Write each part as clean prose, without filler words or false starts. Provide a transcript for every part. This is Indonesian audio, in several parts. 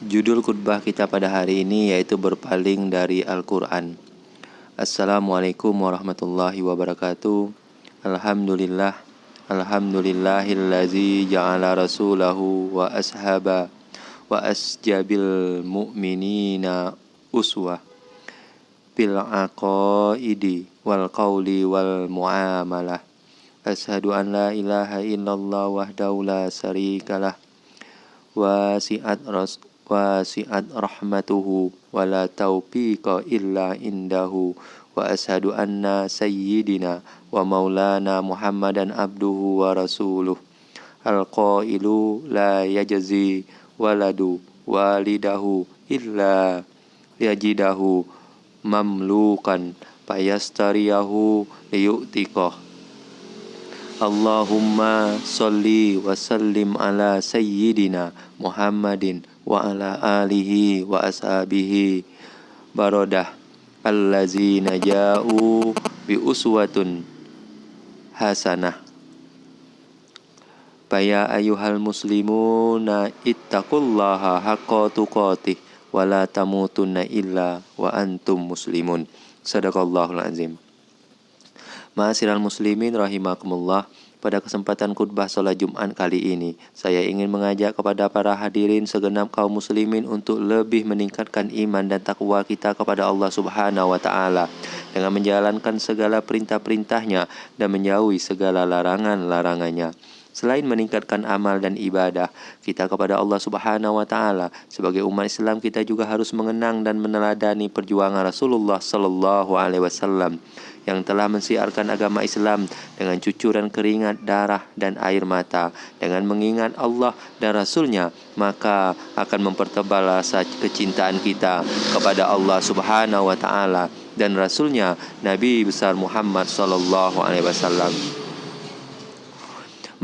Judul khutbah kita pada hari ini yaitu berpaling dari Al-Quran. Assalamualaikum warahmatullahi wabarakatuh. Alhamdulillah. Alhamdulillahillazi ja'ala rasulahu wa ashaba wa asjabil mu'minina uswah bil aqaidi wal qawli wal muamalah. Ashhadu an la ilaha illallah wahdahu la syarikalah wasi'at rahmatuhu wala taufiqa illa indahu wa ashadu anna sayyidina wa maulana Muhammadan abduhu wa rasuluh al-qailu la yajzi waladu walidahu illa yajidahu mamlukan payastariyahu liyu'tiqah. Allahumma sholli wa sallim ala sayyidina Muhammadin wa ala alihi wa ashabihi barodah allazina ja'u bi uswatun hasanah. Faya ayyuhal muslimuna ittaqullaha haqqa tuqatih wa la tamutunna illa wa antum muslimun. Shadaqallahul azim. Ma'asyiral muslimin rahimakumullah. Pada kesempatan khutbah sholat Jumat kali ini, saya ingin mengajak kepada para hadirin segenap kaum muslimin untuk lebih meningkatkan iman dan takwa kita kepada Allah Subhanahu wa Ta'ala dengan menjalankan segala perintah-perintahnya dan menjauhi segala larangan-larangannya. Selain meningkatkan amal dan ibadah kita kepada Allah Subhanahu wa Ta'ala, sebagai umat Islam kita juga harus mengenang dan meneladani perjuangan Rasulullah Sallallahu Alaihi Wasallam yang telah mensiarkan agama Islam dengan cucuran keringat, darah, dan air mata. Dengan mengingat Allah dan Rasulnya, maka akan mempertebal rasa kecintaan kita kepada Allah Subhanahu wa Ta'ala dan Rasulnya, Nabi besar Muhammad Sallallahu Alaihi Wasallam.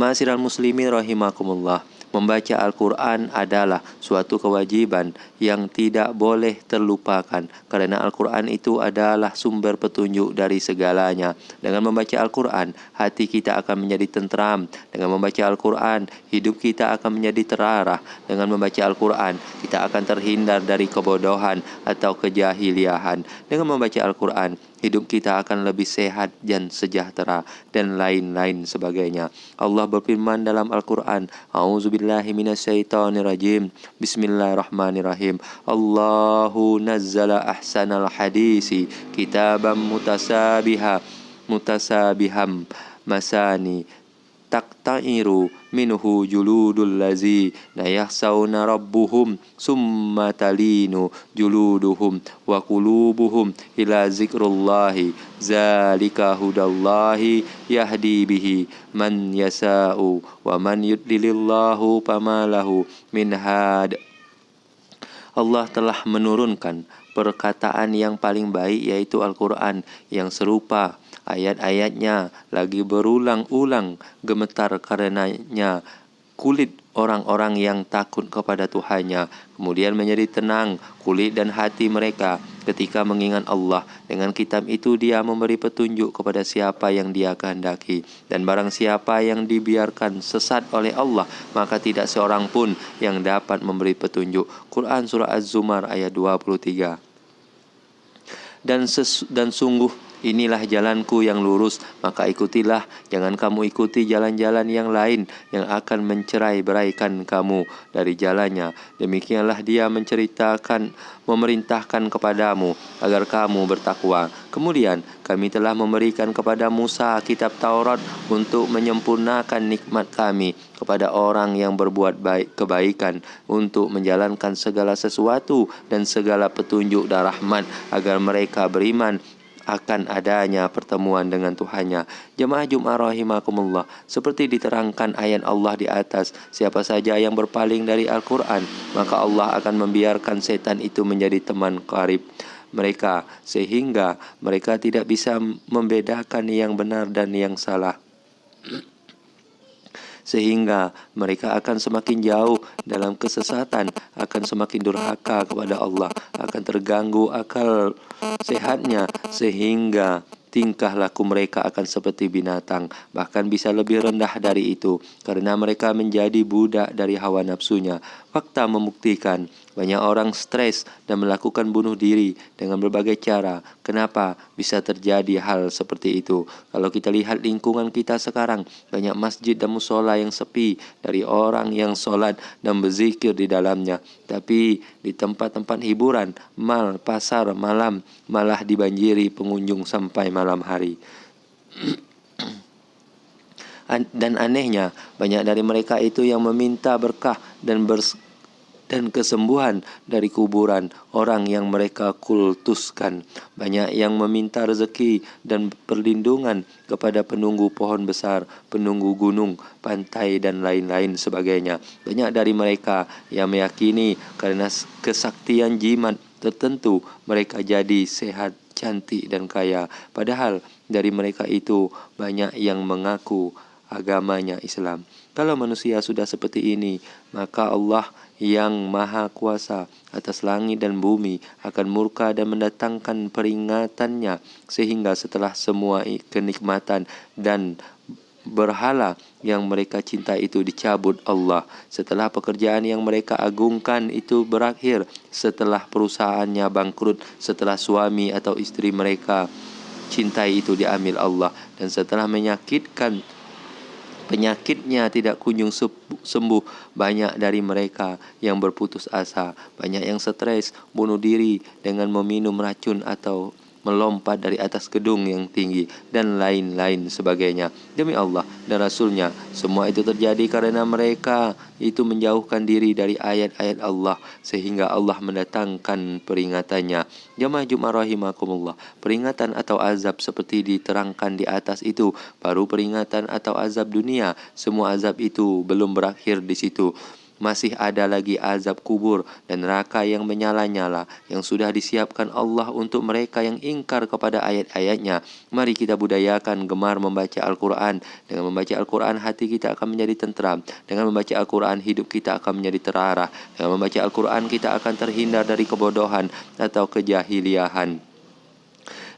Ma'asyiral muslimin rahimakumullah. Membaca Al-Quran adalah suatu kewajiban yang tidak boleh terlupakan, karena Al-Quran itu adalah sumber petunjuk dari segalanya. Dengan membaca Al-Quran, hati kita akan menjadi tentram. Dengan membaca Al-Quran, hidup kita akan menjadi terarah. Dengan membaca Al-Quran, kita akan terhindar dari kebodohan atau kejahiliahan. Dengan membaca Al-Quran, hidup kita akan lebih sehat dan sejahtera, dan lain-lain sebagainya. Allah berfirman dalam Al-Quran, A'udzubillahi minasyaitonirrajim, Bismillahirrahmanirrahim. Allahu nazzala ahsanal hadisi kitaban mutasabiham masani taqta'iru minhu juludul lazi nayakhsawna rabbuhum summa talinu juluduhum wa qulubuhum ila zikrullahi zalika hudallahi yahdi bihi man yasa'u wa man yudlilillahu famalahu min had. Allah telah menurunkan perkataan yang paling baik, yaitu Al-Quran, yang serupa ayat-ayatnya lagi berulang-ulang gemetar karenanya kulit orang-orang yang takut kepada Tuhannya, kemudian menjadi tenang kulit dan hati mereka ketika mengingat Allah. Dengan kitab itu Dia memberi petunjuk kepada siapa yang Dia kehendaki, dan barang siapa yang dibiarkan sesat oleh Allah, maka tidak seorang pun yang dapat memberi petunjuk. Quran Surah Az-Zumar ayat 23. Dan sungguh inilah jalanku yang lurus, maka ikutilah, jangan kamu ikuti jalan-jalan yang lain yang akan mencerai-beraikan kamu dari jalannya. Demikianlah Dia memerintahkan kepadamu agar kamu bertakwa. Kemudian kami telah memberikan kepada Musa kitab Taurat untuk menyempurnakan nikmat kami kepada orang yang berbuat kebaikan, untuk menjalankan segala sesuatu dan segala petunjuk dan rahmat agar mereka beriman akan adanya pertemuan dengan Tuhannya. Jemaah Jumat rahimakumullah, seperti diterangkan ayat Allah di atas, siapa saja yang berpaling dari Al-Quran, maka Allah akan membiarkan setan itu menjadi teman karib mereka, sehingga mereka tidak bisa membedakan yang benar dan yang salah. Sehingga mereka akan semakin jauh dalam kesesatan, akan semakin durhaka kepada Allah, akan terganggu akal sehatnya, sehingga tingkah laku mereka akan seperti binatang, bahkan bisa lebih rendah dari itu, karena mereka menjadi budak dari hawa nafsunya. Fakta membuktikan banyak orang stres dan melakukan bunuh diri dengan berbagai cara. Kenapa bisa terjadi hal seperti itu? Kalau kita lihat lingkungan kita sekarang, banyak masjid dan musola yang sepi dari orang yang sholat dan berzikir di dalamnya. Tapi di tempat-tempat hiburan, mal, pasar, malam malah dibanjiri pengunjung sampai malam hari. Dan anehnya, banyak dari mereka itu yang meminta berkah dan kesembuhan dari kuburan orang yang mereka kultuskan. Banyak yang meminta rezeki dan perlindungan kepada penunggu pohon besar, penunggu gunung, pantai, dan lain-lain sebagainya. Banyak dari mereka yang meyakini karena kesaktian jimat tertentu mereka jadi sehat, cantik, dan kaya. Padahal dari mereka itu banyak yang mengaku agamanya Islam. Kalau manusia sudah seperti ini, maka Allah yang Maha Kuasa atas langit dan bumi akan murka dan mendatangkan peringatannya, sehingga setelah semua kenikmatan dan berhala yang mereka cinta itu dicabut Allah, setelah pekerjaan yang mereka agungkan itu berakhir, setelah perusahaannya bangkrut, setelah suami atau istri mereka cintai itu diambil Allah, dan setelah penyakitnya tidak kunjung sembuh, banyak dari mereka yang berputus asa, banyak yang stres, bunuh diri dengan meminum racun atau melompat dari atas gedung yang tinggi, dan lain-lain sebagainya. Demi Allah dan Rasulnya, semua itu terjadi karena mereka itu menjauhkan diri dari ayat-ayat Allah, sehingga Allah mendatangkan peringatannya. Jamaah Jumat rahimakumullah, peringatan atau azab seperti diterangkan di atas itu baru peringatan atau azab dunia. Semua azab itu belum berakhir di situ. Masih ada lagi azab kubur dan neraka yang menyala-nyala, yang sudah disiapkan Allah untuk mereka yang ingkar kepada ayat-ayatnya. Mari kita budayakan gemar membaca Al-Quran. Dengan membaca Al-Quran, hati kita akan menjadi tentram. Dengan membaca Al-Quran, hidup kita akan menjadi terarah. Dengan membaca Al-Quran, kita akan terhindar dari kebodohan atau kejahiliahan.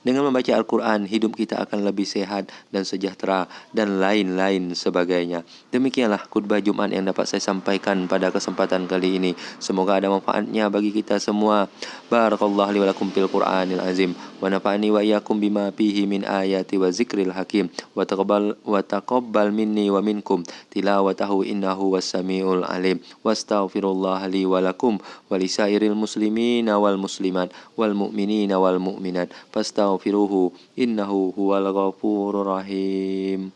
Dengan membaca Al-Quran, hidup kita akan lebih sehat dan sejahtera, dan lain-lain sebagainya. Demikianlah khutbah Jumat yang dapat saya sampaikan pada kesempatan kali ini. Semoga ada manfaatnya bagi kita semua. Barakallahu li wa lakum fil Qur'anil azim, wa nafa'ani wa iyyakum bima fihi min ayati wa zikril hakim, wa taqabbal minni wa minkum tilawatahu innahu was-sami'ul alim. Wastaghfirullah li wa lakum wa lisairil muslimina wal muslimat wal mu'minina wal mu'minat. Fastaghfiruhu innahu huwal ghafurur rahim.